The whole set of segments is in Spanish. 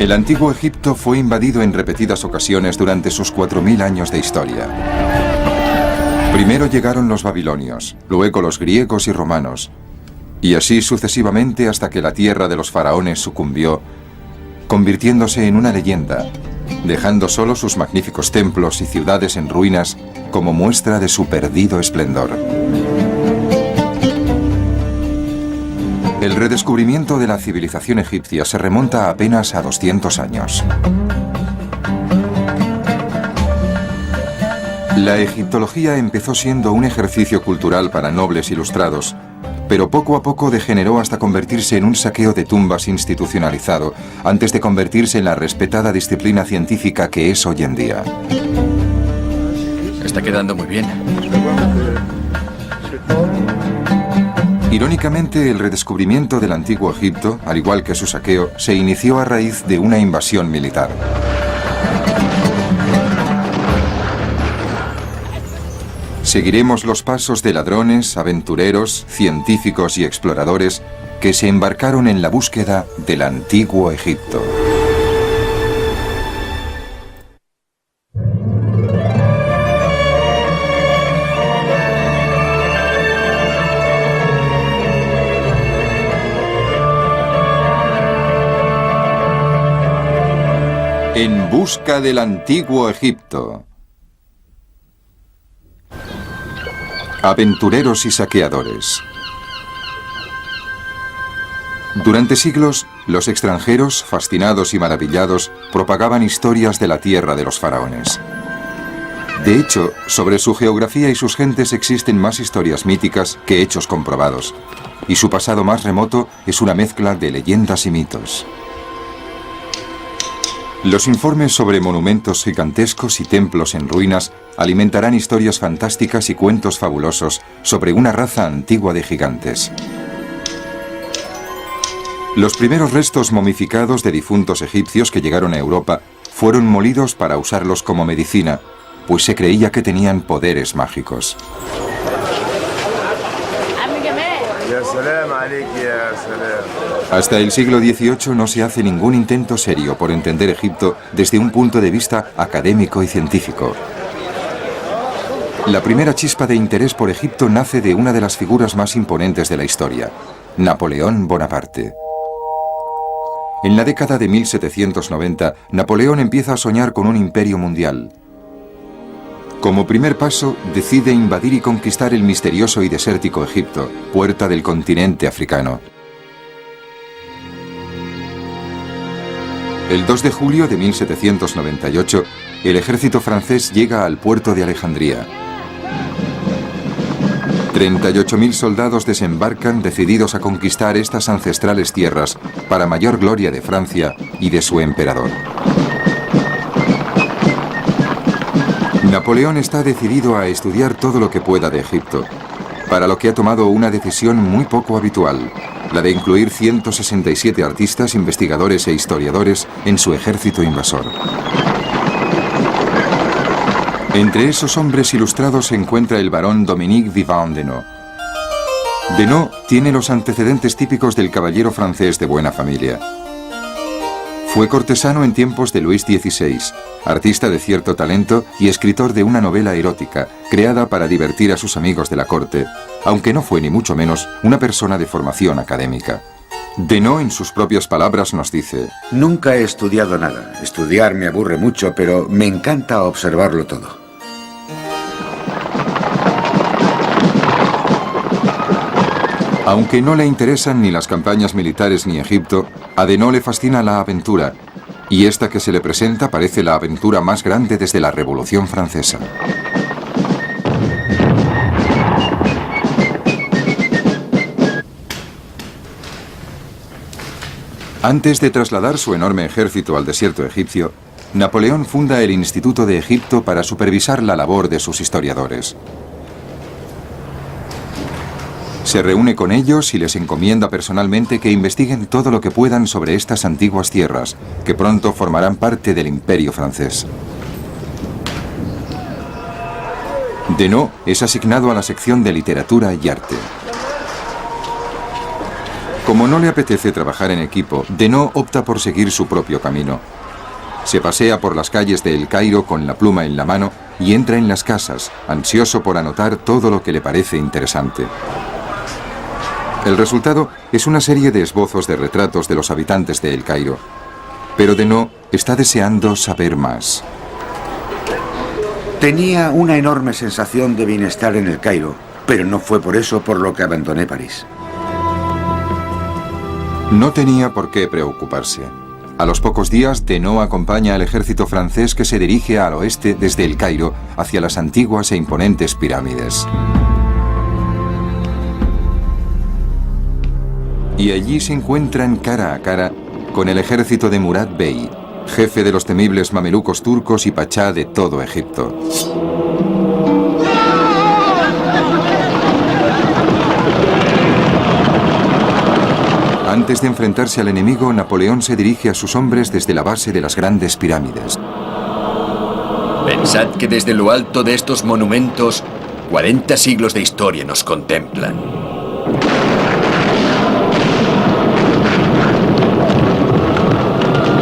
El antiguo Egipto fue invadido en repetidas ocasiones durante sus 4000 años de historia. Primero llegaron los babilonios, luego los griegos y romanos, y así sucesivamente hasta que la tierra de los faraones sucumbió, convirtiéndose en una leyenda, dejando solo sus magníficos templos y ciudades en ruinas como muestra de su perdido esplendor. El redescubrimiento de la civilización egipcia se remonta apenas a 200 años. La egiptología empezó siendo un ejercicio cultural para nobles ilustrados, pero poco a poco degeneró hasta convertirse en un saqueo de tumbas institucionalizado, antes de convertirse en la respetada disciplina científica que es hoy en día. Está quedando muy bien. Irónicamente, el redescubrimiento del antiguo Egipto, al igual que su saqueo, se inició a raíz de una invasión militar. Seguiremos los pasos de ladrones, aventureros, científicos y exploradores que se embarcaron en la búsqueda del antiguo Egipto. En busca del antiguo Egipto. Aventureros y saqueadores. Durante siglos, los extranjeros, fascinados y maravillados, propagaban historias de la tierra de los faraones. De hecho, sobre su geografía y sus gentes existen más historias míticas que hechos comprobados, y su pasado más remoto es una mezcla de leyendas y mitos. Los informes sobre monumentos gigantescos y templos en ruinas alimentarán historias fantásticas y cuentos fabulosos sobre una raza antigua de gigantes. Los primeros restos momificados de difuntos egipcios que llegaron a Europa fueron molidos para usarlos como medicina, pues se creía que tenían poderes mágicos. Hasta el siglo XVIII no se hace ningún intento serio por entender Egipto desde un punto de vista académico y científico. La primera chispa de interés por Egipto nace de una de las figuras más imponentes de la historia, Napoleón Bonaparte. En la década de 1790, Napoleón empieza a soñar con un imperio mundial. Como primer paso, decide invadir y conquistar el misterioso y desértico Egipto, puerta del continente africano. El 2 de julio de 1798, el ejército francés llega al puerto de Alejandría. 38.000 soldados desembarcan decididos a conquistar estas ancestrales tierras para mayor gloria de Francia y de su emperador. Napoleón está decidido a estudiar todo lo que pueda de Egipto, para lo que ha tomado una decisión muy poco habitual, la de incluir 167 artistas, investigadores e historiadores en su ejército invasor. Entre esos hombres ilustrados se encuentra el barón Dominique Vivant Denot. Denot tiene los antecedentes típicos del caballero francés de buena familia. Fue cortesano en tiempos de Luis XVI, artista de cierto talento y escritor de una novela erótica, creada para divertir a sus amigos de la corte, aunque no fue ni mucho menos una persona de formación académica. Denot, en sus propias palabras, nos dice: Nunca he estudiado nada. Estudiar me aburre mucho, pero me encanta observarlo todo. Aunque no le interesan ni las campañas militares ni Egipto, a Denot le fascina la aventura, y esta que se le presenta parece la aventura más grande desde la Revolución Francesa. Antes de trasladar su enorme ejército al desierto egipcio, Napoleón funda el Instituto de Egipto para supervisar la labor de sus historiadores. Se reúne con ellos y les encomienda personalmente que investiguen todo lo que puedan sobre estas antiguas tierras, que pronto formarán parte del Imperio francés. Denot es asignado a la sección de literatura y arte. Como no le apetece trabajar en equipo, Denot opta por seguir su propio camino. Se pasea por las calles de El Cairo con la pluma en la mano y entra en las casas, ansioso por anotar todo lo que le parece interesante. El resultado es una serie de esbozos de retratos de los habitantes de El Cairo. Pero Denot está deseando saber más. Tenía una enorme sensación de bienestar en El Cairo, pero no fue por eso por lo que abandoné París. No tenía por qué preocuparse. A los pocos días, Denot acompaña al ejército francés que se dirige al oeste desde El Cairo hacia las antiguas e imponentes pirámides. Y allí se encuentran cara a cara con el ejército de Murad Bey, jefe de los temibles mamelucos turcos y pachá de todo Egipto. Antes de enfrentarse al enemigo, Napoleón se dirige a sus hombres desde la base de las grandes pirámides. Pensad que desde lo alto de estos monumentos, 40 siglos de historia nos contemplan.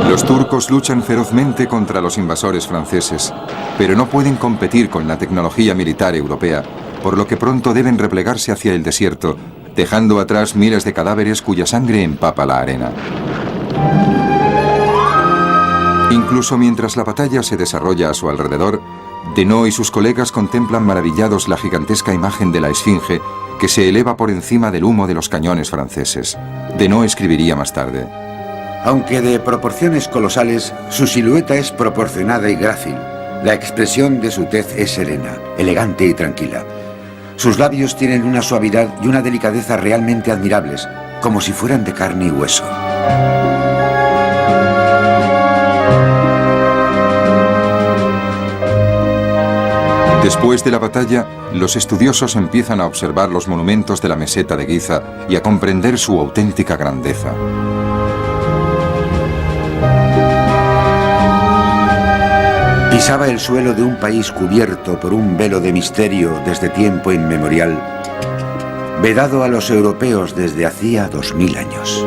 Los turcos luchan ferozmente contra los invasores franceses, pero no pueden competir con la tecnología militar europea, por lo que pronto deben replegarse hacia el desierto, dejando atrás miles de cadáveres cuya sangre empapa la arena. Incluso mientras la batalla se desarrolla a su alrededor, Denot y sus colegas contemplan maravillados la gigantesca imagen de la Esfinge que se eleva por encima del humo de los cañones franceses. Denot escribiría más tarde: aunque de proporciones colosales, su silueta es proporcionada y grácil. La expresión de su tez es serena, elegante y tranquila. Sus labios tienen una suavidad y una delicadeza realmente admirables, como si fueran de carne y hueso. Después de la batalla, los estudiosos empiezan a observar los monumentos de la meseta de Giza y a comprender su auténtica grandeza. Pisaba el suelo de un país cubierto por un velo de misterio desde tiempo inmemorial, vedado a los europeos desde hacía 2000 años.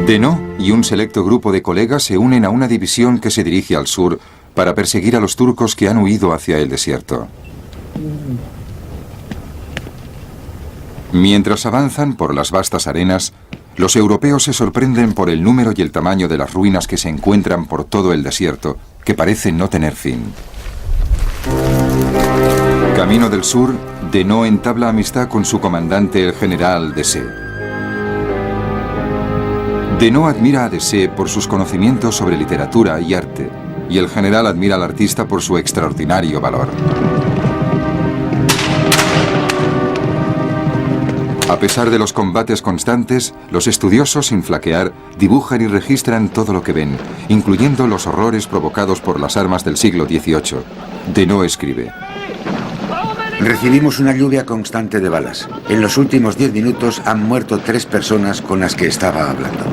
Denot y un selecto grupo de colegas se unen a una división que se dirige al sur para perseguir a los turcos que han huido hacia el desierto. Mientras avanzan por las vastas arenas, los europeos se sorprenden por el número y el tamaño de las ruinas que se encuentran por todo el desierto, que parecen no tener fin. Camino del sur, Denot entabla amistad con su comandante, el general Desaix. Denot admira a Desaix por sus conocimientos sobre literatura y arte, y el general admira al artista por su extraordinario valor. A pesar de los combates constantes, los estudiosos, sin flaquear, dibujan y registran todo lo que ven, incluyendo los horrores provocados por las armas del siglo XVIII. Denot escribe: recibimos una lluvia constante de balas. En los últimos 10 minutos han muerto 3 personas con las que estaba hablando.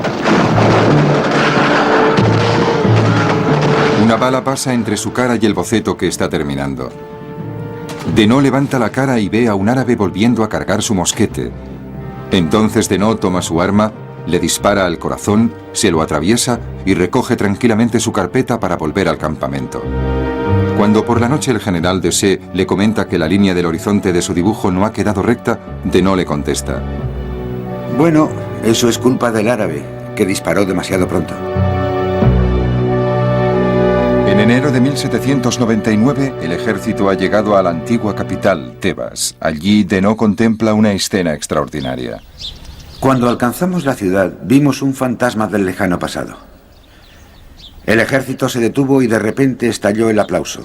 Una bala pasa entre su cara y el boceto que está terminando. Denot levanta la cara y ve a un árabe volviendo a cargar su mosquete. Entonces Denot toma su arma, le dispara al corazón, se lo atraviesa y recoge tranquilamente su carpeta para volver al campamento. Cuando por la noche el general Desaix le comenta que la línea del horizonte de su dibujo no ha quedado recta, Denot le contesta: bueno, eso es culpa del árabe, que disparó demasiado pronto. En enero de 1799, el ejército ha llegado a la antigua capital, Tebas. Allí, Denot contempla una escena extraordinaria. Cuando alcanzamos la ciudad, vimos un fantasma del lejano pasado. El ejército se detuvo y de repente estalló el aplauso.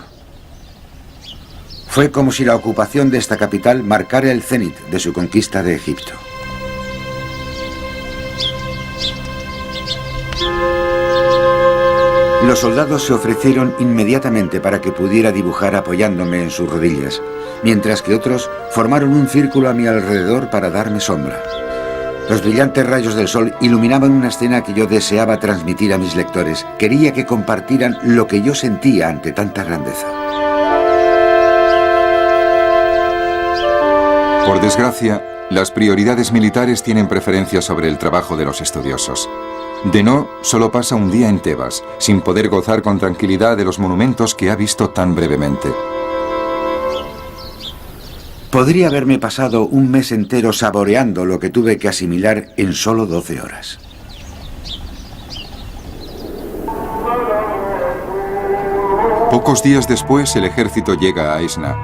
Fue como si la ocupación de esta capital marcara el cenit de su conquista de Egipto. Los soldados se ofrecieron inmediatamente para que pudiera dibujar apoyándome en sus rodillas, mientras que otros formaron un círculo a mi alrededor para darme sombra. Los brillantes rayos del sol iluminaban una escena que yo deseaba transmitir a mis lectores. Quería que compartieran lo que yo sentía ante tanta grandeza. Por desgracia, las prioridades militares tienen preferencia sobre el trabajo de los estudiosos. Denot solo pasa un día en Tebas, sin poder gozar con tranquilidad de los monumentos que ha visto tan brevemente. Podría haberme pasado un mes entero saboreando lo que tuve que asimilar en solo 12 horas. Pocos días después, el ejército llega a Esna.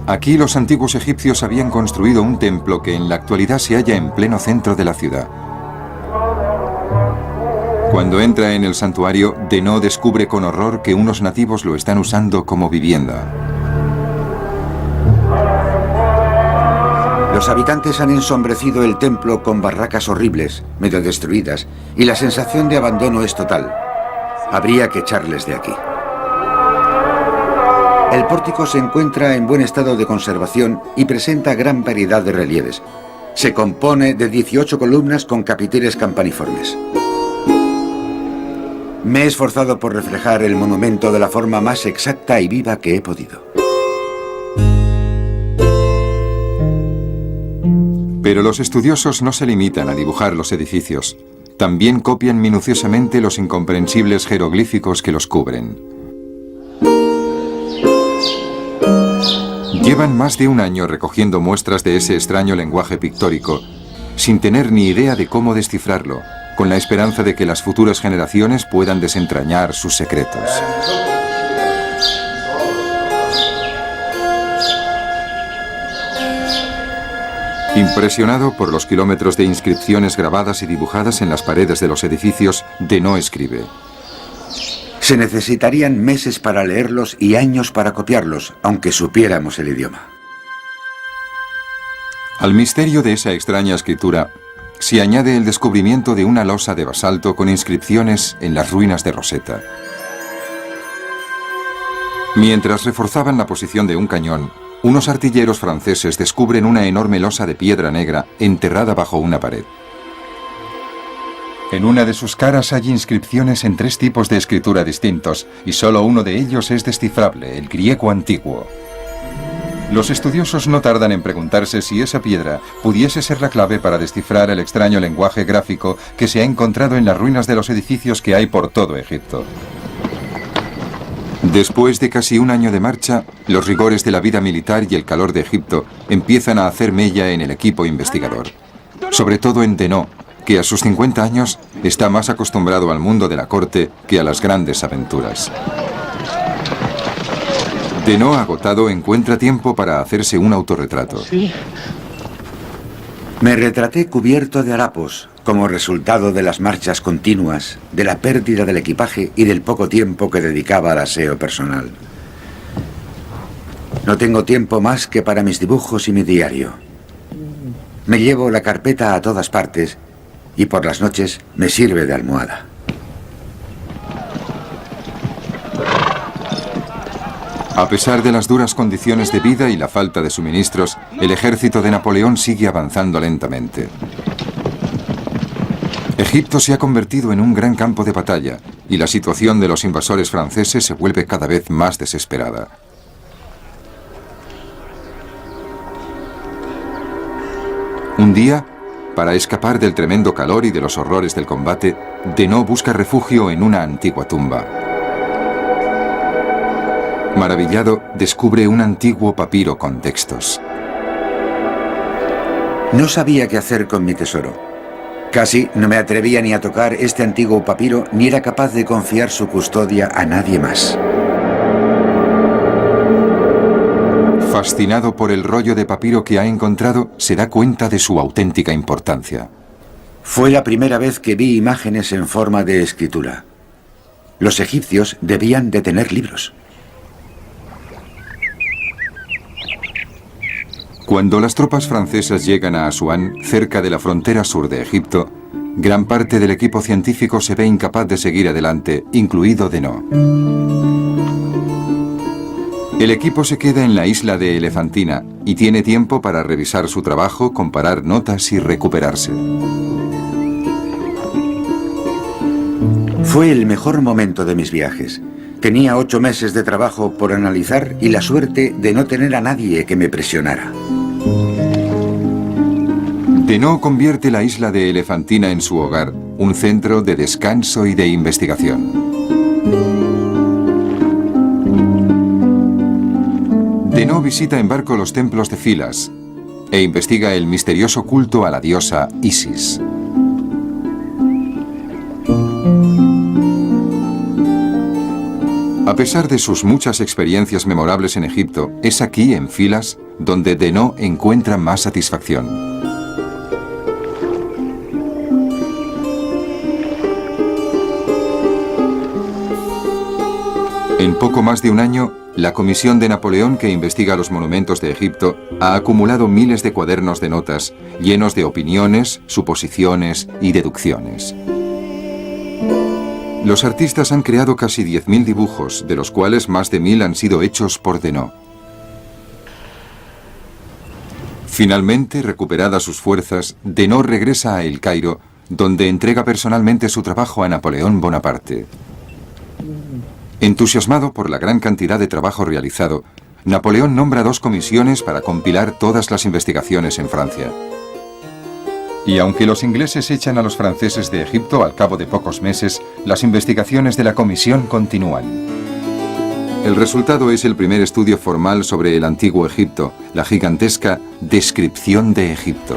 Aquí los antiguos egipcios habían construido un templo que en la actualidad se halla en pleno centro de la ciudad. Cuando entra en el santuario, Denot descubre con horror que unos nativos lo están usando como vivienda. Los habitantes han ensombrecido el templo con barracas horribles, medio destruidas, y la sensación de abandono es total. Habría que echarles de aquí. El pórtico se encuentra en buen estado de conservación y presenta gran variedad de relieves. Se compone de 18 columnas con capiteles campaniformes. Me he esforzado por reflejar el monumento de la forma más exacta y viva que he podido. Pero los estudiosos no se limitan a dibujar los edificios. También copian minuciosamente los incomprensibles jeroglíficos que los cubren. Llevan más de un año recogiendo muestras de ese extraño lenguaje pictórico, sin tener ni idea de cómo descifrarlo, con la esperanza de que las futuras generaciones puedan desentrañar sus secretos. Impresionado por los kilómetros de inscripciones grabadas y dibujadas en las paredes de los edificios, Denot escribe: Se necesitarían meses para leerlos y años para copiarlos, aunque supiéramos el idioma. Al misterio de esa extraña escritura se añade el descubrimiento de una losa de basalto con inscripciones en las ruinas de Rosetta. Mientras reforzaban la posición de un cañón, unos artilleros franceses descubren una enorme losa de piedra negra enterrada bajo una pared. En una de sus caras hay inscripciones en 3 tipos de escritura distintos, y solo uno de ellos es descifrable, el griego antiguo. Los estudiosos no tardan en preguntarse si esa piedra pudiese ser la clave para descifrar el extraño lenguaje gráfico que se ha encontrado en las ruinas de los edificios que hay por todo Egipto. Después de casi un año de marcha, los rigores de la vida militar y el calor de Egipto empiezan a hacer mella en el equipo investigador. Sobre todo en Denot, que a sus 50 años está más acostumbrado al mundo de la corte que a las grandes aventuras. Denot, agotado, encuentra tiempo para hacerse un autorretrato. Me retraté cubierto de harapos, como resultado de las marchas continuas, de la pérdida del equipaje y del poco tiempo que dedicaba al aseo personal. No tengo tiempo más que para mis dibujos y mi diario. Me llevo la carpeta a todas partes y por las noches me sirve de almohada. A pesar de las duras condiciones de vida y la falta de suministros, el ejército de Napoleón sigue avanzando lentamente. Egipto se ha convertido en un gran campo de batalla y la situación de los invasores franceses se vuelve cada vez más desesperada. Un día, para escapar del tremendo calor y de los horrores del combate, Denot busca refugio en una antigua tumba. Maravillado, descubre un antiguo papiro con textos. No sabía qué hacer con mi tesoro. Casi no me atrevía ni a tocar este antiguo papiro, ni era capaz de confiar su custodia a nadie más. Fascinado por el rollo de papiro que ha encontrado, se da cuenta de su auténtica importancia. Fue la primera vez que vi imágenes en forma de escritura. Los egipcios debían de tener libros. Cuando las tropas francesas llegan a Asuán, cerca de la frontera sur de Egipto, gran parte del equipo científico se ve incapaz de seguir adelante, incluido Denot. El equipo se queda en la isla de Elefantina y tiene tiempo para revisar su trabajo, comparar notas y recuperarse. Fue el mejor momento de mis viajes. Tenía 8 meses de trabajo por analizar y la suerte de no tener a nadie que me presionara. Denot convierte la isla de Elefantina en su hogar, un centro de descanso y de investigación. Denot visita en barco los templos de Filas e investiga el misterioso culto a la diosa Isis. A pesar de sus muchas experiencias memorables en Egipto, es aquí, en Filas, donde Denot encuentra más satisfacción. En poco más de un año, la comisión de Napoleón que investiga los monumentos de Egipto ha acumulado miles de cuadernos de notas llenos de opiniones, suposiciones y deducciones. Los artistas han creado casi 10.000 dibujos, de los cuales más de 1.000 han sido hechos por Denot. Finalmente, recuperadas sus fuerzas, Denot regresa a El Cairo, donde entrega personalmente su trabajo a Napoleón Bonaparte. Entusiasmado por la gran cantidad de trabajo realizado, Napoleón nombra 2 comisiones para compilar todas las investigaciones en Francia. Y aunque los ingleses echan a los franceses de Egipto al cabo de pocos meses, las investigaciones de la comisión continúan. El resultado es el primer estudio formal sobre el antiguo Egipto, la gigantesca Descripción de Egipto.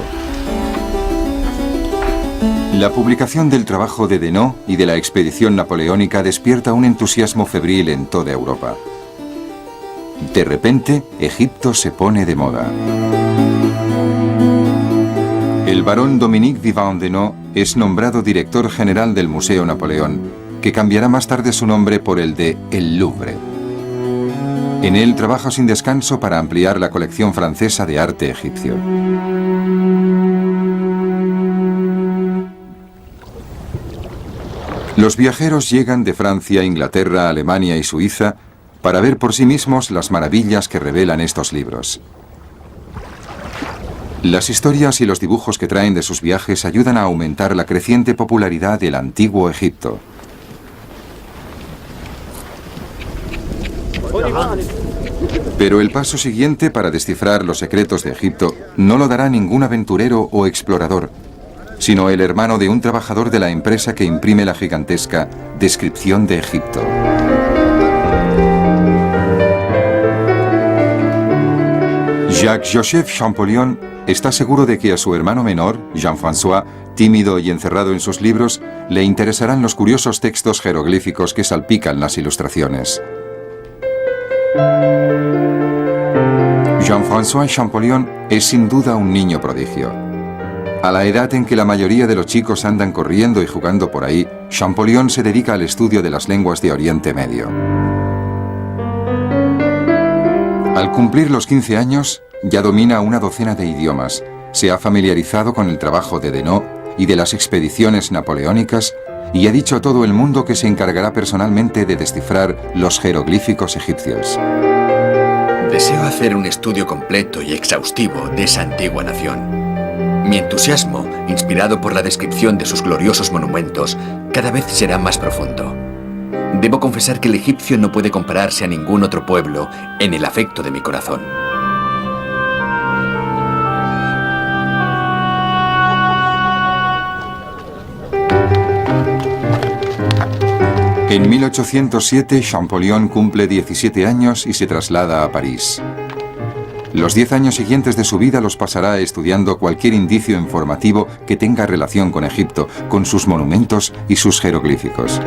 La publicación del trabajo de Denot y de la expedición napoleónica despierta un entusiasmo febril en toda Europa. De repente, Egipto se pone de moda. El barón Dominique Vivant Denot es nombrado director general del Museo Napoleón, que cambiará más tarde su nombre por el de El Louvre. En él trabaja sin descanso para ampliar la colección francesa de arte egipcio. Los viajeros llegan de Francia, Inglaterra, Alemania y Suiza para ver por sí mismos las maravillas que revelan estos libros. Las historias y los dibujos que traen de sus viajes ayudan a aumentar la creciente popularidad del antiguo Egipto. Pero el paso siguiente para descifrar los secretos de Egipto no lo dará ningún aventurero o explorador, sino el hermano de un trabajador de la empresa que imprime la gigantesca Descripción de Egipto. Jacques-Joseph Champollion está seguro de que a su hermano menor, Jean-François, tímido y encerrado en sus libros, le interesarán los curiosos textos jeroglíficos que salpican las ilustraciones. Jean-François Champollion es sin duda un niño prodigio. A la edad en que la mayoría de los chicos andan corriendo y jugando por ahí, Champollion se dedica al estudio de las lenguas de Oriente Medio. Al cumplir los 15 años, ya domina una docena de idiomas, se ha familiarizado con el trabajo de Denot y de las expediciones napoleónicas y ha dicho a todo el mundo que se encargará personalmente de descifrar los jeroglíficos egipcios. Deseo hacer un estudio completo y exhaustivo de esa antigua nación. Mi entusiasmo, inspirado por la descripción de sus gloriosos monumentos, cada vez será más profundo. Debo confesar que el egipcio no puede compararse a ningún otro pueblo en el afecto de mi corazón. En 1807, Champollion cumple 17 años y se traslada a París. Los 10 años siguientes de su vida los pasará estudiando cualquier indicio informativo que tenga relación con Egipto, con sus monumentos y sus jeroglíficos.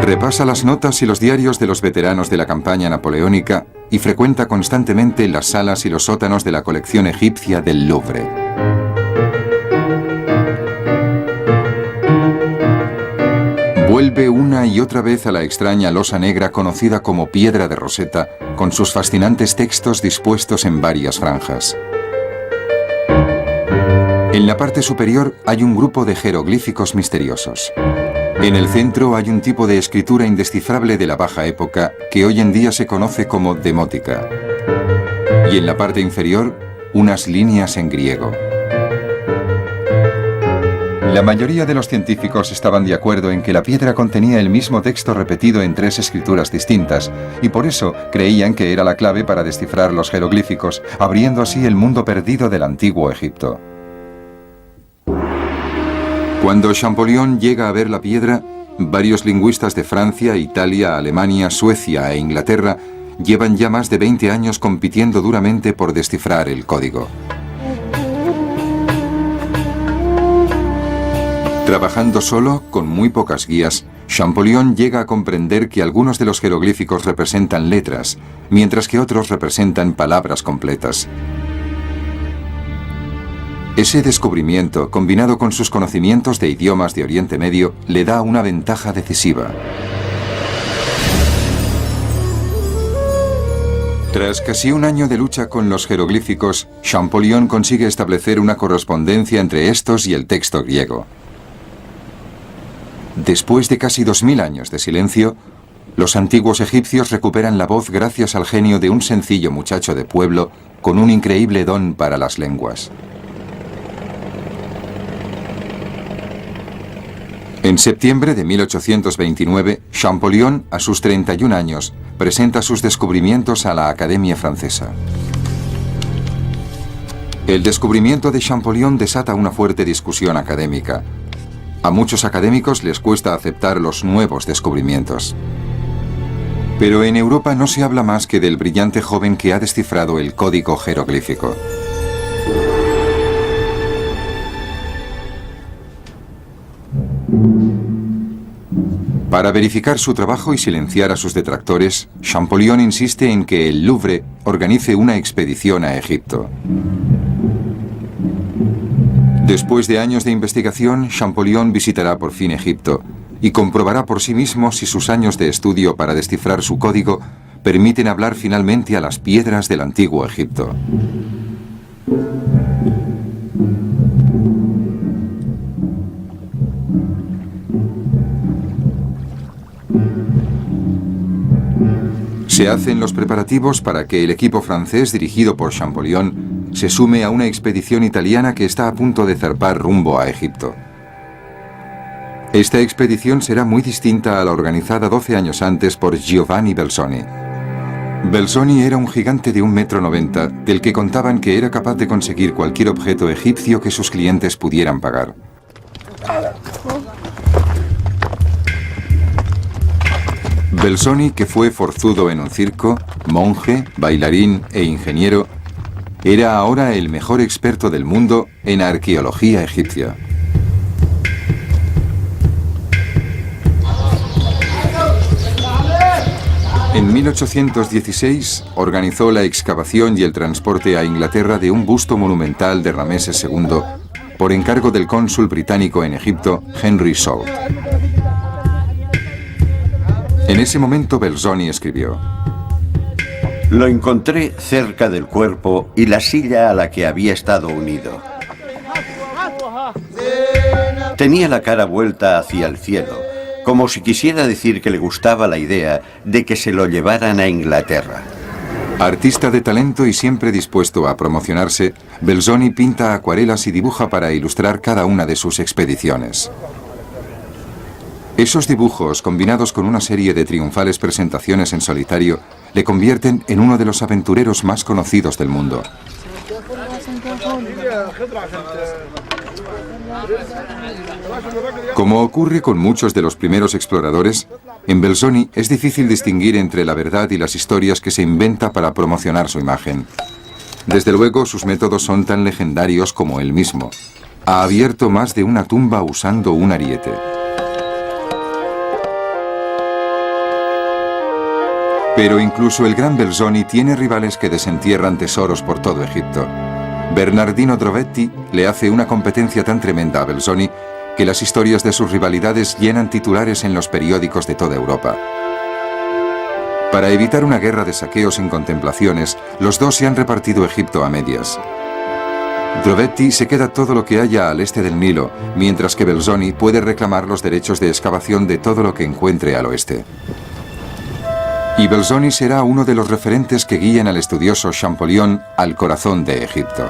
Repasa las notas y los diarios de los veteranos de la campaña napoleónica y frecuenta constantemente las salas y los sótanos de la colección egipcia del Louvre. Vuelve una y otra vez a la extraña losa negra conocida como Piedra de Roseta, con sus fascinantes textos dispuestos en varias franjas. En la parte superior hay un grupo de jeroglíficos misteriosos. En el centro hay un tipo de escritura indescifrable de la Baja Época que hoy en día se conoce como demótica. Y en la parte inferior, unas líneas en griego. La mayoría de los científicos estaban de acuerdo en que la piedra contenía el mismo texto repetido en 3 escrituras distintas, y por eso creían que era la clave para descifrar los jeroglíficos, abriendo así el mundo perdido del antiguo Egipto. Cuando Champollion llega a ver la piedra, varios lingüistas de Francia, Italia, Alemania, Suecia e Inglaterra llevan ya más de 20 años compitiendo duramente por descifrar el código. Trabajando solo, con muy pocas guías, Champollion llega a comprender que algunos de los jeroglíficos representan letras, mientras que otros representan palabras completas. Ese descubrimiento, combinado con sus conocimientos de idiomas de Oriente Medio, le da una ventaja decisiva. Tras casi un año de lucha con los jeroglíficos, Champollion consigue establecer una correspondencia entre estos y el texto griego. Después de casi 2000 años de silencio, los antiguos egipcios recuperan la voz gracias al genio de un sencillo muchacho de pueblo con un increíble don para las lenguas. En septiembre de 1829, Champollion, a sus 31 años, presenta sus descubrimientos a la Academia Francesa. El descubrimiento de Champollion desata una fuerte discusión académica. A muchos académicos les cuesta aceptar los nuevos descubrimientos. Pero en Europa no se habla más que del brillante joven que ha descifrado el código jeroglífico. Para verificar su trabajo y silenciar a sus detractores, Champollion insiste en que el Louvre organice una expedición a Egipto. Después de años de investigación, Champollion visitará por fin Egipto y comprobará por sí mismo si sus años de estudio para descifrar su código permiten hablar finalmente a las piedras del antiguo Egipto. Se hacen los preparativos para que el equipo francés dirigido por Champollion se sume a una expedición italiana que está a punto de zarpar rumbo a Egipto. Esta expedición será muy distinta a la organizada 12 años antes por Giovanni Belzoni. Belzoni era un gigante de 1,90 m, del que contaban que era capaz de conseguir cualquier objeto egipcio que sus clientes pudieran pagar. Belzoni, que fue forzudo en un circo, monje, bailarín e ingeniero, era ahora el mejor experto del mundo en arqueología egipcia. En 1816 organizó la excavación y el transporte a Inglaterra de un busto monumental de Rameses II por encargo del cónsul británico en Egipto, Henry Salt. En ese momento Belzoni escribió: Lo encontré cerca del cuerpo y la silla a la que había estado unido. Tenía la cara vuelta hacia el cielo, como si quisiera decir que le gustaba la idea de que se lo llevaran a Inglaterra. Artista de talento y siempre dispuesto a promocionarse, Belzoni pinta acuarelas y dibuja para ilustrar cada una de sus expediciones. Esos dibujos, combinados con una serie de triunfales presentaciones en solitario, le convierten en uno de los aventureros más conocidos del mundo. Como ocurre con muchos de los primeros exploradores, en Belzoni es difícil distinguir entre la verdad y las historias que se inventa para promocionar su imagen. Desde luego, sus métodos son tan legendarios como él mismo. Ha abierto más de una tumba usando un ariete. Pero incluso el gran Belzoni tiene rivales que desentierran tesoros por todo Egipto. Bernardino Drovetti le hace una competencia tan tremenda a Belzoni que las historias de sus rivalidades llenan titulares en los periódicos de toda Europa. Para evitar una guerra de saqueos en contemplaciones, los dos se han repartido Egipto a medias. Drovetti se queda todo lo que haya al este del Nilo, mientras que Belzoni puede reclamar los derechos de excavación de todo lo que encuentre al oeste. Y Belzoni será uno de los referentes que guían al estudioso Champollion al corazón de Egipto.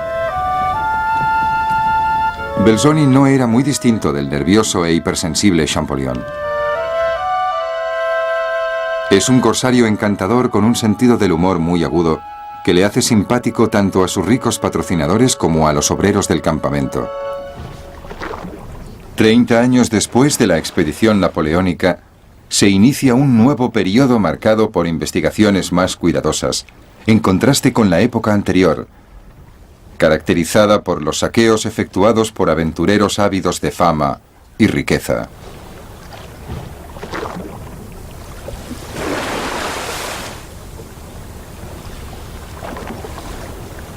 Belzoni no era muy distinto del nervioso e hipersensible Champollion. Es un corsario encantador con un sentido del humor muy agudo que le hace simpático tanto a sus ricos patrocinadores como a los obreros del campamento. 30 años después de la expedición napoleónica, se inicia un nuevo periodo marcado por investigaciones más cuidadosas, en contraste con la época anterior, caracterizada por los saqueos efectuados por aventureros ávidos de fama y riqueza.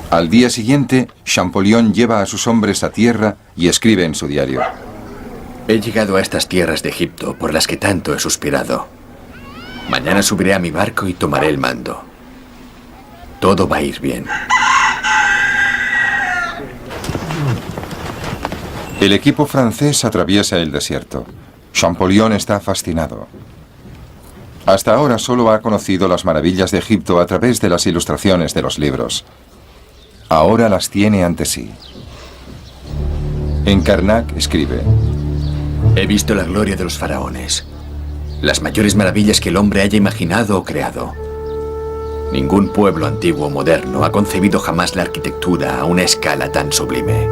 Al día siguiente, Champollion lleva a sus hombres a tierra y escribe en su diario: He llegado a estas tierras de Egipto por las que tanto he suspirado. Mañana subiré a mi barco y tomaré el mando. Todo va a ir bien. El equipo francés atraviesa el desierto. Champollion está fascinado. Hasta ahora solo ha conocido las maravillas de Egipto a través de las ilustraciones de los libros. Ahora las tiene ante sí. En Karnak escribe: He visto la gloria de los faraones, las mayores maravillas que el hombre haya imaginado o creado. Ningún pueblo antiguo o moderno ha concebido jamás la arquitectura a una escala tan sublime.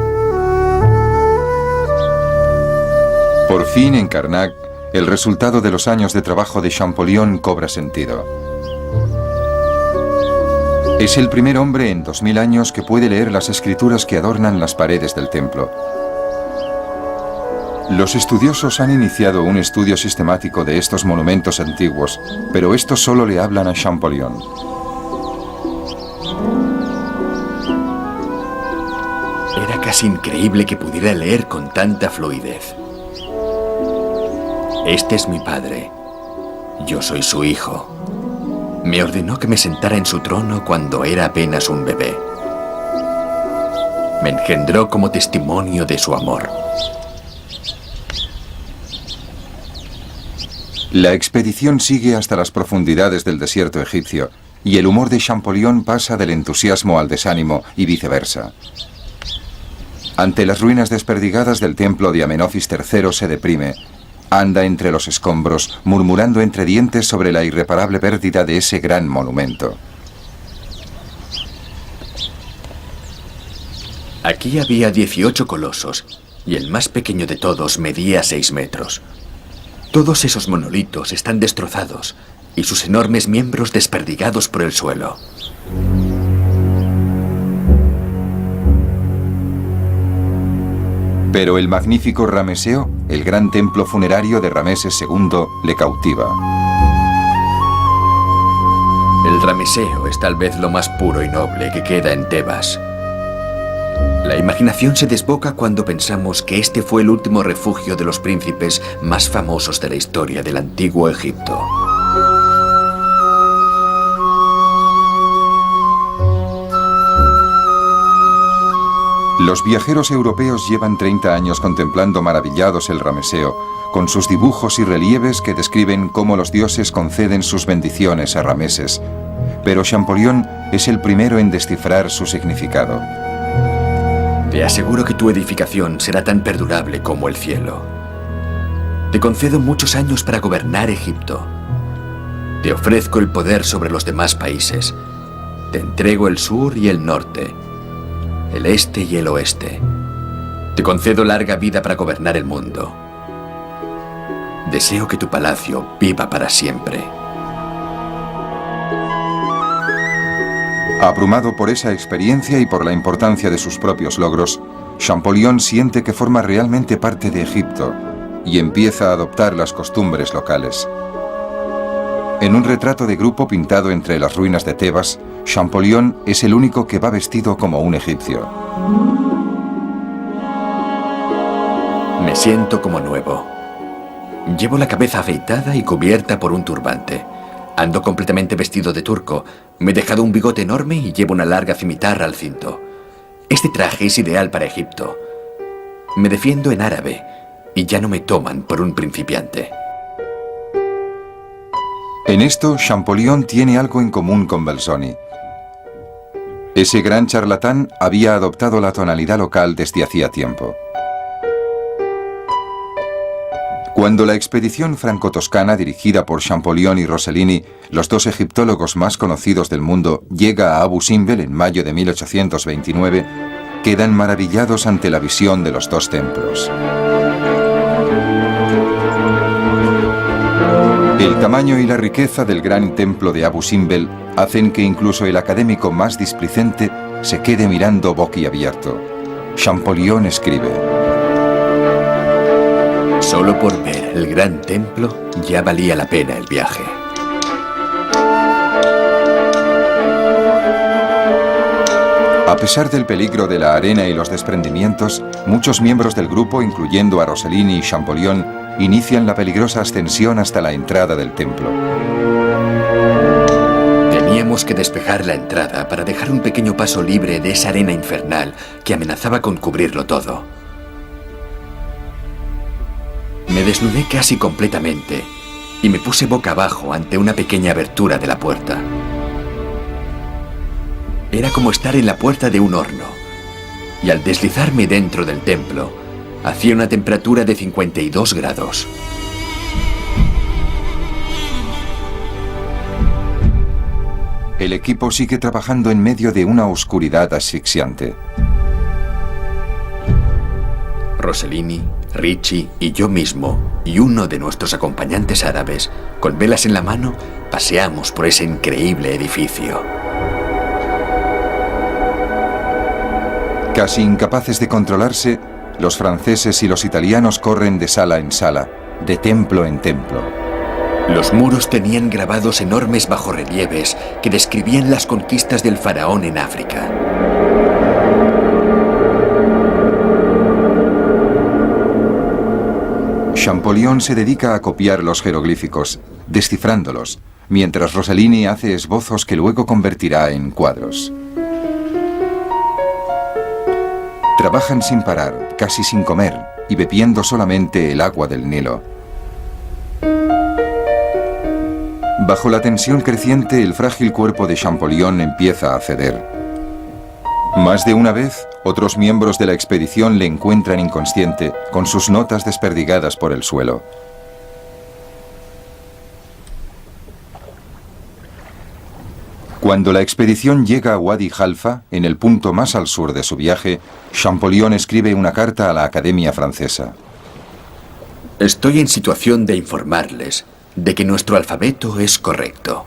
Por fin en Karnak, el resultado de los años de trabajo de Champollion cobra sentido. Es el primer hombre en 2000 años que puede leer las escrituras que adornan las paredes del templo. Los estudiosos han iniciado un estudio sistemático de estos monumentos antiguos, pero estos solo le hablan a Champollion. Era casi increíble que pudiera leer con tanta fluidez. Este es mi padre. Yo soy su hijo. Me ordenó que me sentara en su trono cuando era apenas un bebé. Me engendró como testimonio de su amor. La expedición sigue hasta las profundidades del desierto egipcio, y el humor de Champollion pasa del entusiasmo al desánimo y viceversa. Ante las ruinas desperdigadas del templo de Amenofis III se deprime. Anda entre los escombros, murmurando entre dientes sobre la irreparable pérdida de ese gran monumento. Aquí había 18 colosos, y el más pequeño de todos medía 6 metros. Todos esos monolitos están destrozados, y sus enormes miembros desperdigados por el suelo. Pero el magnífico Rameseo, el gran templo funerario de Rameses II, le cautiva. El Rameseo es tal vez lo más puro y noble que queda en Tebas. La imaginación se desboca cuando pensamos que este fue el último refugio de los príncipes más famosos de la historia del antiguo Egipto. Los viajeros europeos llevan 30 años contemplando maravillados el Rameseo, con sus dibujos y relieves que describen cómo los dioses conceden sus bendiciones a Rameses. Pero Champollion es el primero en descifrar su significado. Te aseguro que tu edificación será tan perdurable como el cielo. Te concedo muchos años para gobernar Egipto. Te ofrezco el poder sobre los demás países. Te entrego el sur y el norte, el este y el oeste. Te concedo larga vida para gobernar el mundo. Deseo que tu palacio viva para siempre. Abrumado por esa experiencia y por la importancia de sus propios logros, Champollion siente que forma realmente parte de Egipto y empieza a adoptar las costumbres locales. En un retrato de grupo pintado entre las ruinas de Tebas, Champollion es el único que va vestido como un egipcio. Me siento como nuevo. Llevo la cabeza afeitada y cubierta por un turbante. Ando completamente vestido de turco. Me he dejado un bigote enorme y llevo una larga cimitarra al cinto. Este traje es ideal para Egipto. Me defiendo en árabe y ya no me toman por un principiante. En esto, Champollion tiene algo en común con Belzoni. Ese gran charlatán había adoptado la tonalidad local desde hacía tiempo. Cuando la expedición franco-toscana dirigida por Champollion y Rossellini, los dos egiptólogos más conocidos del mundo, llega a Abu Simbel en mayo de 1829, quedan maravillados ante la visión de los dos templos. El tamaño y la riqueza del gran templo de Abu Simbel hacen que incluso el académico más displicente se quede mirando boquiabierto. Champollion escribe: Solo por ver el gran templo ya valía la pena el viaje. A pesar del peligro de la arena y los desprendimientos, muchos miembros del grupo, incluyendo a Rossellini y Champollion, inician la peligrosa ascensión hasta la entrada del templo. Teníamos que despejar la entrada para dejar un pequeño paso libre de esa arena infernal que amenazaba con cubrirlo todo. Me desnudé casi completamente y me puse boca abajo ante una pequeña abertura de la puerta. Era como estar en la puerta de un horno, y al deslizarme dentro del templo, hacía una temperatura de 52 grados. El equipo sigue trabajando en medio de una oscuridad asfixiante. Rossellini, Ricci y yo mismo, y uno de nuestros acompañantes árabes, con velas en la mano, paseamos por ese increíble edificio. Casi incapaces de controlarse, los franceses y los italianos corren de sala en sala, de templo en templo. Los muros tenían grabados enormes bajorrelieves que describían las conquistas del faraón en África. Champollion se dedica a copiar los jeroglíficos, descifrándolos, mientras Rossellini hace esbozos que luego convertirá en cuadros. Trabajan sin parar, casi sin comer, y bebiendo solamente el agua del Nilo. Bajo la tensión creciente, el frágil cuerpo de Champollion empieza a ceder. Más de una vez, otros miembros de la expedición le encuentran inconsciente, con sus notas desperdigadas por el suelo. Cuando la expedición llega a Wadi Halfa, en el punto más al sur de su viaje, Champollion escribe una carta a la Academia Francesa. Estoy en situación de informarles de que nuestro alfabeto es correcto.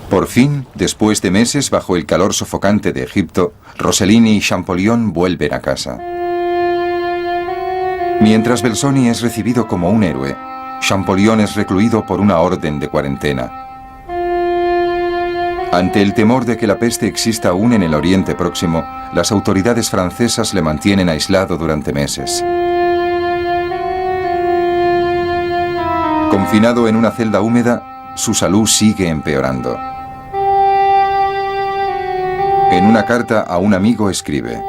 Por fin, después de meses bajo el calor sofocante de Egipto, Rossellini y Champollion vuelven a casa. Mientras Belzoni es recibido como un héroe, Champollion es recluido por una orden de cuarentena. Ante el temor de que la peste exista aún en el Oriente Próximo, las autoridades francesas le mantienen aislado durante meses. Confinado en una celda húmeda, su salud sigue empeorando. En una carta a un amigo escribe: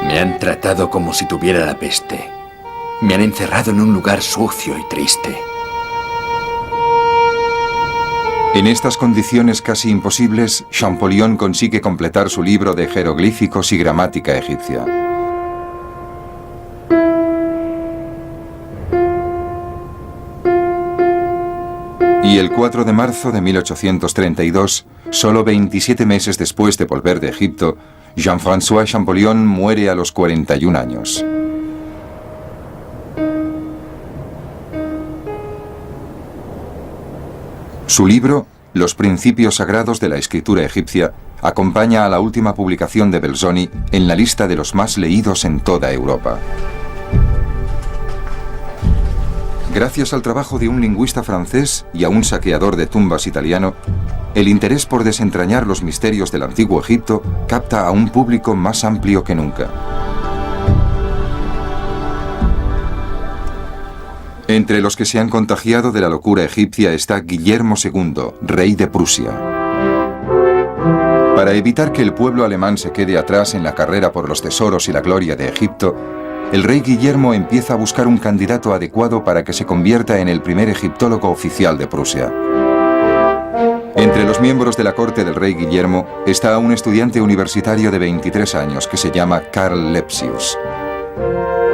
Me han tratado como si tuviera la peste. Me han encerrado en un lugar sucio y triste. En estas condiciones casi imposibles, Champollion consigue completar su libro de jeroglíficos y gramática egipcia. Y el 4 de marzo de 1832, solo 27 meses después de volver de Egipto, Jean-François Champollion muere a los 41 años. Su libro, Los principios sagrados de la escritura egipcia, acompaña a la última publicación de Belzoni en la lista de los más leídos en toda Europa. Gracias al trabajo de un lingüista francés y a un saqueador de tumbas italiano, el interés por desentrañar los misterios del antiguo Egipto capta a un público más amplio que nunca. Entre los que se han contagiado de la locura egipcia está Guillermo II, rey de Prusia. Para evitar que el pueblo alemán se quede atrás en la carrera por los tesoros y la gloria de Egipto, el rey Guillermo empieza a buscar un candidato adecuado para que se convierta en el primer egiptólogo oficial de Prusia. Entre los miembros de la corte del rey Guillermo está un estudiante universitario de 23 años que se llama Karl Lepsius.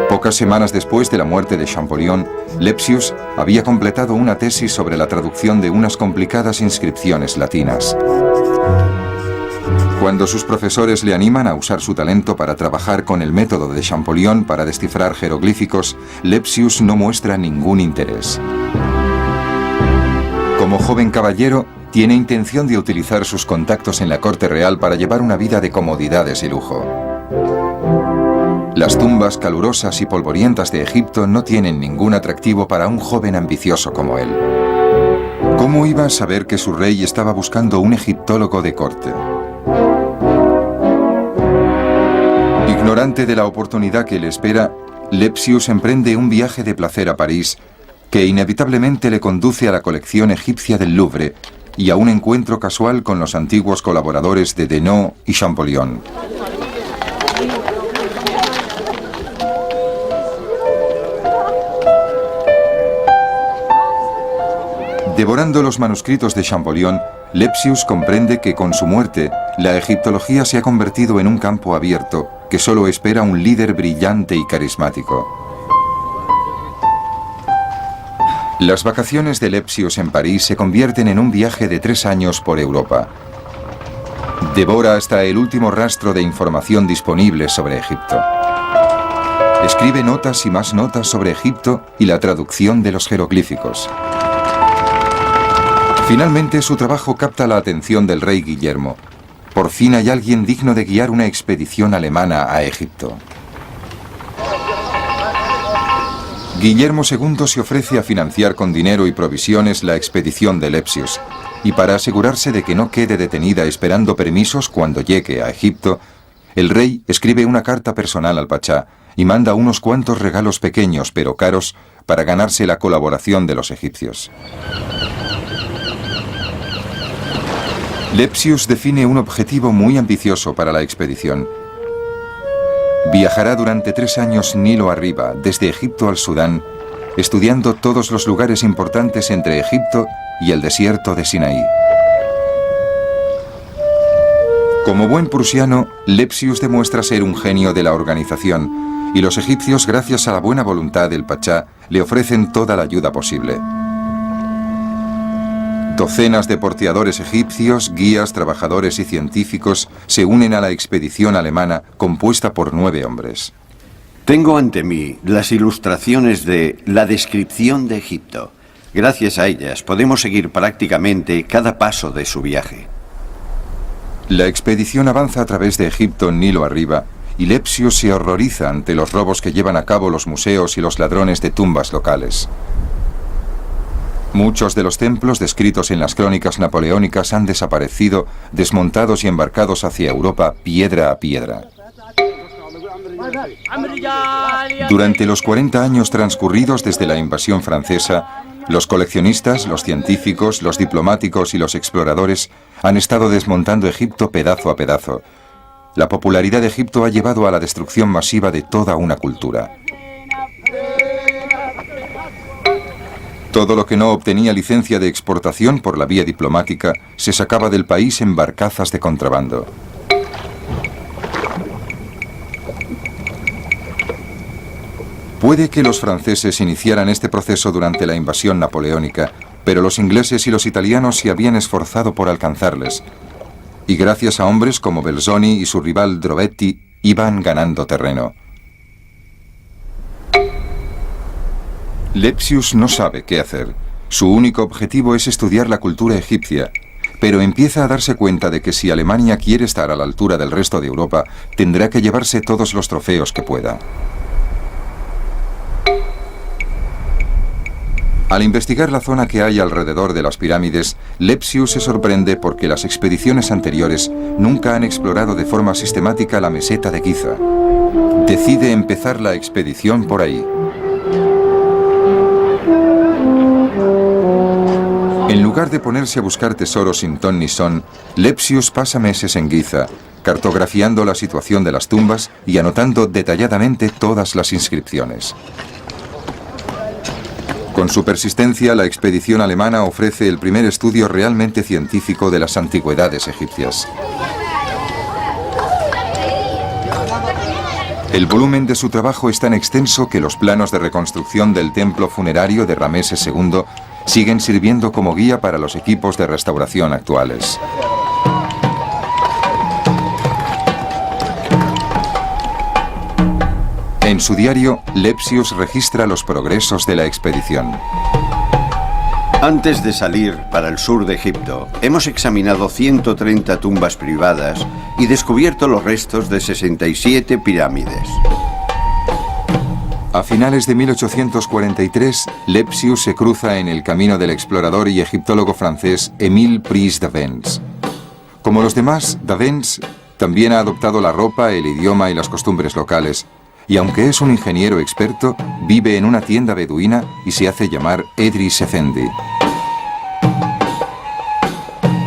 Pocas semanas después de la muerte de Champollion, Lepsius había completado una tesis sobre la traducción de unas complicadas inscripciones latinas. Cuando sus profesores le animan a usar su talento para trabajar con el método de Champollion para descifrar jeroglíficos, Lepsius no muestra ningún interés. Como joven caballero, tiene intención de utilizar sus contactos en la corte real para llevar una vida de comodidades y lujo. Las tumbas calurosas y polvorientas de Egipto no tienen ningún atractivo para un joven ambicioso como él. ¿Cómo iba a saber que su rey estaba buscando un egiptólogo de corte? Ignorante de la oportunidad que le espera, Lepsius emprende un viaje de placer a París que inevitablemente le conduce a la colección egipcia del Louvre y a un encuentro casual con los antiguos colaboradores de Denot y Champollion. Devorando los manuscritos de Champollion, Lepsius comprende que con su muerte, la egiptología se ha convertido en un campo abierto que solo espera un líder brillante y carismático. Las vacaciones de Lepsius en París se convierten en un viaje de 3 años por Europa. Devora hasta el último rastro de información disponible sobre Egipto. Escribe notas y más notas sobre Egipto y la traducción de los jeroglíficos. Finalmente, su trabajo capta la atención del rey Guillermo. Por fin hay alguien digno de guiar una expedición alemana a Egipto. Guillermo II se ofrece a financiar con dinero y provisiones la expedición de Lepsius, y para asegurarse de que no quede detenida esperando permisos cuando llegue a Egipto, el rey escribe una carta personal al pachá y manda unos cuantos regalos pequeños pero caros para ganarse la colaboración de los egipcios. Lepsius define un objetivo muy ambicioso para la expedición. Viajará durante 3 años Nilo arriba, desde Egipto al Sudán, estudiando todos los lugares importantes entre Egipto y el desierto de Sinaí. Como buen prusiano, Lepsius demuestra ser un genio de la organización, y los egipcios, gracias a la buena voluntad del pachá, le ofrecen toda la ayuda posible. Docenas de porteadores egipcios, guías, trabajadores y científicos se unen a la expedición alemana compuesta por 9 hombres. Tengo ante mí las ilustraciones de la descripción de Egipto. Gracias a ellas podemos seguir prácticamente cada paso de su viaje. La expedición avanza a través de Egipto Nilo arriba y Lepsius se horroriza ante los robos que llevan a cabo los museos y los ladrones de tumbas locales. Muchos de los templos descritos en las crónicas napoleónicas han desaparecido, desmontados y embarcados hacia Europa piedra a piedra. Durante los 40 años transcurridos desde la invasión francesa, los coleccionistas, los científicos, los diplomáticos y los exploradores han estado desmontando Egipto pedazo a pedazo. La popularidad de Egipto ha llevado a la destrucción masiva de toda una cultura. Todo lo que no obtenía licencia de exportación por la vía diplomática se sacaba del país en barcazas de contrabando. Puede que los franceses iniciaran este proceso durante la invasión napoleónica, pero los ingleses y los italianos se habían esforzado por alcanzarles, y gracias a hombres como Belzoni y su rival Drobetti iban ganando terreno. Lepsius no sabe qué hacer. Su único objetivo es estudiar la cultura egipcia, pero empieza a darse cuenta de que si Alemania quiere estar a la altura del resto de Europa, tendrá que llevarse todos los trofeos que pueda. Al investigar la zona que hay alrededor de las pirámides, Lepsius se sorprende porque las expediciones anteriores nunca han explorado de forma sistemática la meseta de Giza. Decide empezar la expedición por ahí. En lugar de ponerse a buscar tesoros sin ton ni son, Lepsius pasa meses en Giza, cartografiando la situación de las tumbas y anotando detalladamente todas las inscripciones. Con su persistencia, la expedición alemana ofrece el primer estudio realmente científico de las antigüedades egipcias. El volumen de su trabajo es tan extenso que los planos de reconstrucción del templo funerario de Rameses II siguen sirviendo como guía para los equipos de restauración actuales. En su diario, Lepsius registra los progresos de la expedición. Antes de salir para el sur de Egipto, hemos examinado 130 tumbas privadas y descubierto los restos de 67 pirámides. A finales de 1843, Lepsius se cruza en el camino del explorador y egiptólogo francés Émile Pries d'Avence. Como los demás, d'Avence también ha adoptado la ropa, el idioma y las costumbres locales, y aunque es un ingeniero experto, vive en una tienda beduina y se hace llamar Edris Effendi.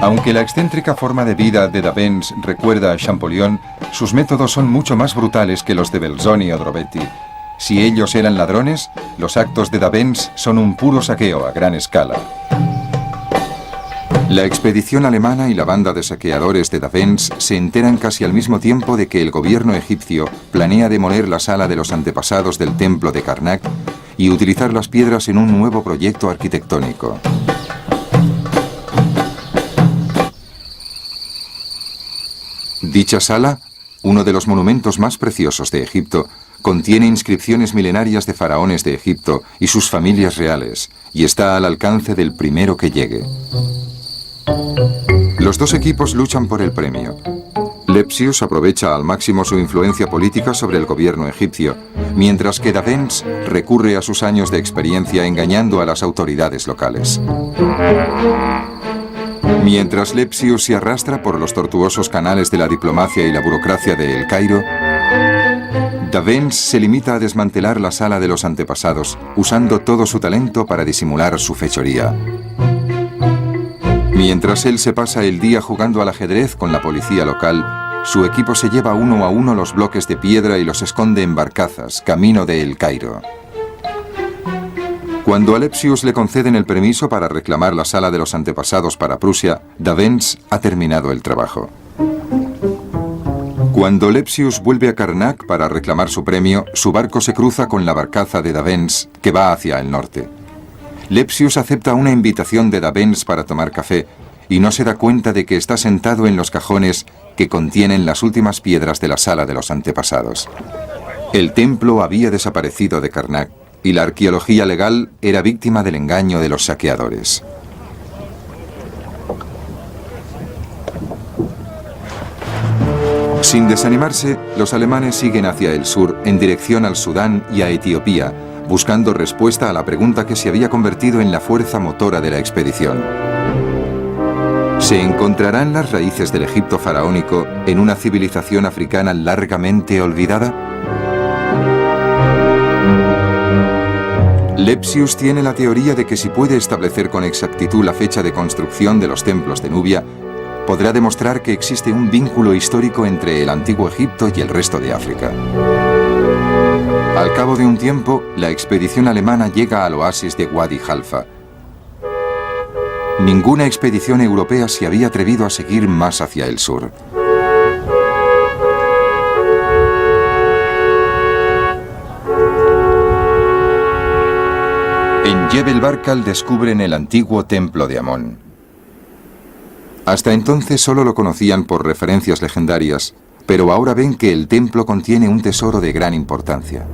Aunque la excéntrica forma de vida de d'Avence recuerda a Champollion, sus métodos son mucho más brutales que los de Belzoni o Drobetti. Si ellos eran ladrones, los actos de d'Avence son un puro saqueo a gran escala. La expedición alemana y la banda de saqueadores de d'Avence se enteran casi al mismo tiempo de que el gobierno egipcio planea demoler la sala de los antepasados del templo de Karnak y utilizar las piedras en un nuevo proyecto arquitectónico. Dicha sala, uno de los monumentos más preciosos de Egipto, contiene inscripciones milenarias de faraones de Egipto y sus familias reales, y está al alcance del primero que llegue. Los dos equipos luchan por el premio. Lepsius aprovecha al máximo su influencia política sobre el gobierno egipcio, mientras que d'Avence recurre a sus años de experiencia engañando a las autoridades locales. Mientras Lepsius se arrastra por los tortuosos canales de la diplomacia y la burocracia de El Cairo, d'Avence se limita a desmantelar la sala de los antepasados, usando todo su talento para disimular su fechoría. Mientras él se pasa el día jugando al ajedrez con la policía local, su equipo se lleva uno a uno los bloques de piedra y los esconde en barcazas, camino de El Cairo. Cuando a Lepsius le conceden el permiso para reclamar la sala de los antepasados para Prusia, d'Avence ha terminado el trabajo. Cuando Lepsius vuelve a Karnak para reclamar su premio, su barco se cruza con la barcaza de d'Avence, que va hacia el norte. Lepsius acepta una invitación de d'Avence para tomar café y no se da cuenta de que está sentado en los cajones que contienen las últimas piedras de la sala de los antepasados. El templo había desaparecido de Karnak y la arqueología legal era víctima del engaño de los saqueadores. Sin desanimarse, los alemanes siguen hacia el sur en dirección al Sudán y a Etiopía, buscando respuesta a la pregunta que se había convertido en la fuerza motora de la expedición. ¿Se encontrarán las raíces del Egipto faraónico en una civilización africana largamente olvidada? Lepsius tiene la teoría de que si puede establecer con exactitud la fecha de construcción de los templos de Nubia, podrá demostrar que existe un vínculo histórico entre el antiguo Egipto y el resto de África. Al cabo de un tiempo, la expedición alemana llega al oasis de Wadi Halfa. Ninguna expedición europea se había atrevido a seguir más hacia el sur. En Jebel Barkal descubren el antiguo templo de Amón. Hasta entonces solo lo conocían por referencias legendarias, pero ahora ven que el templo contiene un tesoro de gran importancia.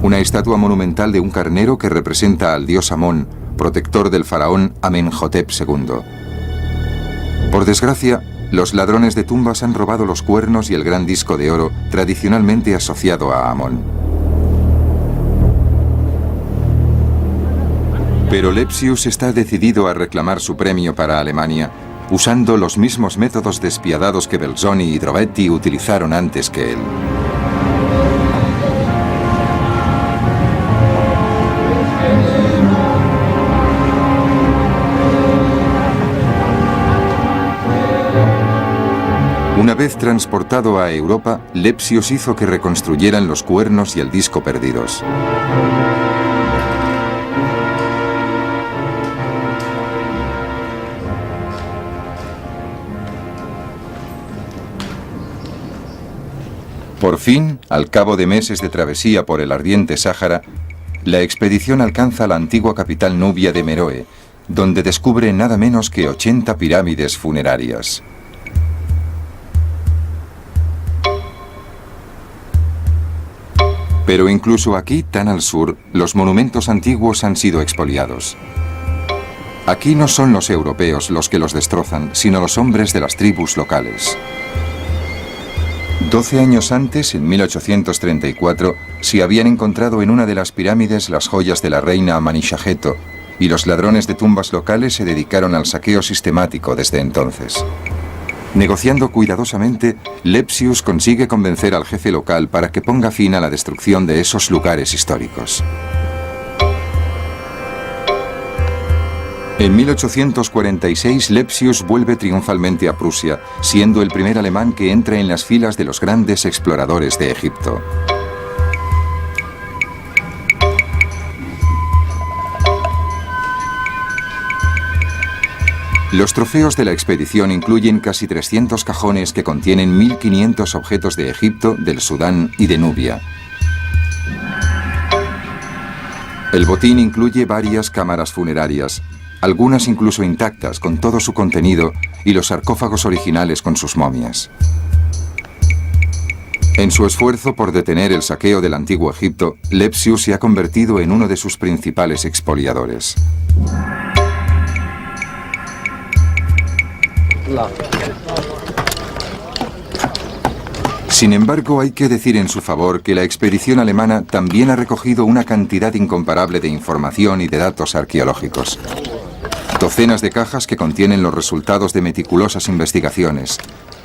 Una estatua monumental de un carnero que representa al dios Amón, protector del faraón Amenhotep II. Por desgracia, los ladrones de tumbas han robado los cuernos y el gran disco de oro tradicionalmente asociado a Amón. Pero Lepsius está decidido a reclamar su premio para Alemania, usando los mismos métodos despiadados que Belzoni y Drobetti utilizaron antes que él. Una vez transportado a Europa, Lepsius hizo que reconstruyeran los cuernos y el disco perdidos. Por fin, al cabo de meses de travesía por el ardiente Sáhara, la expedición alcanza la antigua capital nubia de Meroe, donde descubre nada menos que 80 pirámides funerarias. Pero incluso aquí, tan al sur, los monumentos antiguos han sido expoliados. Aquí no son los europeos los que los destrozan, sino los hombres de las tribus locales. 12 años antes, en 1834, se habían encontrado en una de las pirámides las joyas de la reina Amenishaheto, y los ladrones de tumbas locales se dedicaron al saqueo sistemático desde entonces. Negociando cuidadosamente, Lepsius consigue convencer al jefe local para que ponga fin a la destrucción de esos lugares históricos. En 1846, Lepsius vuelve triunfalmente a Prusia, siendo el primer alemán que entra en las filas de los grandes exploradores de Egipto. Los trofeos de la expedición incluyen casi 300 cajones que contienen 1500 objetos de Egipto, del Sudán y de Nubia. El botín incluye varias cámaras funerarias, algunas incluso intactas con todo su contenido, y los sarcófagos originales con sus momias. En su esfuerzo por detener el saqueo del antiguo Egipto, Lepsius se ha convertido en uno de sus principales expoliadores. Sin embargo, hay que decir en su favor que la expedición alemana también ha recogido una cantidad incomparable de información y de datos arqueológicos. Docenas de cajas que contienen los resultados de meticulosas investigaciones,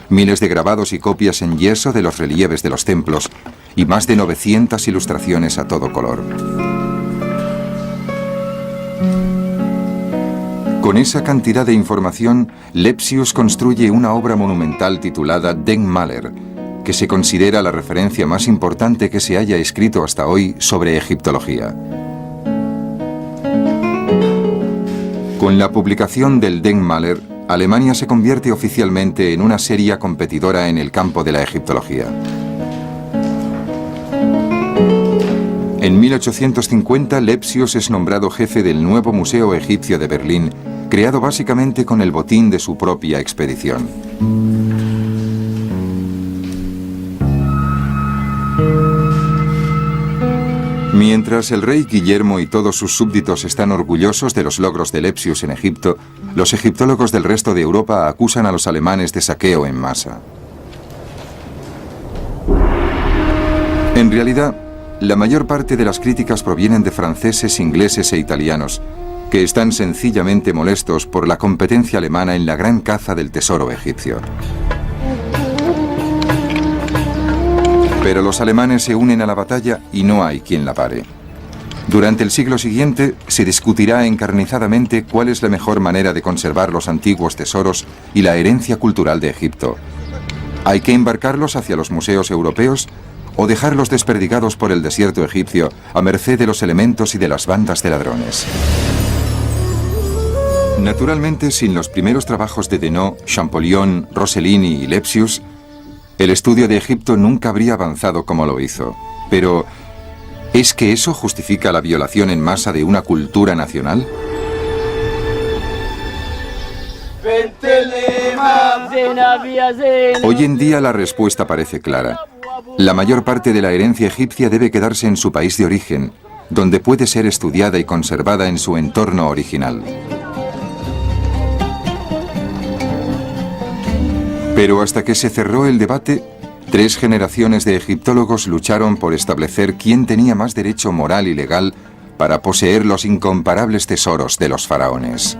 miles de grabados y copias en yeso de los relieves de los templos y más de 900 ilustraciones a todo color. Con esa cantidad de información, Lepsius construye una obra monumental titulada Denkmäler, que se considera la referencia más importante que se haya escrito hasta hoy sobre egiptología. Con la publicación del Denkmäler, Alemania se convierte oficialmente en una seria competidora en el campo de la egiptología. En 1850, Lepsius es nombrado jefe del nuevo Museo Egipcio de Berlín, creado básicamente con el botín de su propia expedición. Mientras el rey Guillermo y todos sus súbditos están orgullosos de los logros de Lepsius en Egipto, los egiptólogos del resto de Europa acusan a los alemanes de saqueo en masa. En realidad, la mayor parte de las críticas provienen de franceses, ingleses e italianos, que están sencillamente molestos por la competencia alemana en la gran caza del tesoro egipcio. Pero los alemanes se unen a la batalla y no hay quien la pare. Durante el siglo siguiente se discutirá encarnizadamente cuál es la mejor manera de conservar los antiguos tesoros y la herencia cultural de Egipto. ¿Hay que embarcarlos hacia los museos europeos o dejarlos desperdigados por el desierto egipcio a merced de los elementos y de las bandas de ladrones? Naturalmente, sin los primeros trabajos de Denot, Champollion, Rossellini y Lepsius, el estudio de Egipto nunca habría avanzado como lo hizo. Pero, ¿es que eso justifica la violación en masa de una cultura nacional? Hoy en día la respuesta parece clara. La mayor parte de la herencia egipcia debe quedarse en su país de origen, donde puede ser estudiada y conservada en su entorno original. Pero hasta que se cerró el debate, 3 generaciones de egiptólogos lucharon por establecer quién tenía más derecho moral y legal para poseer los incomparables tesoros de los faraones.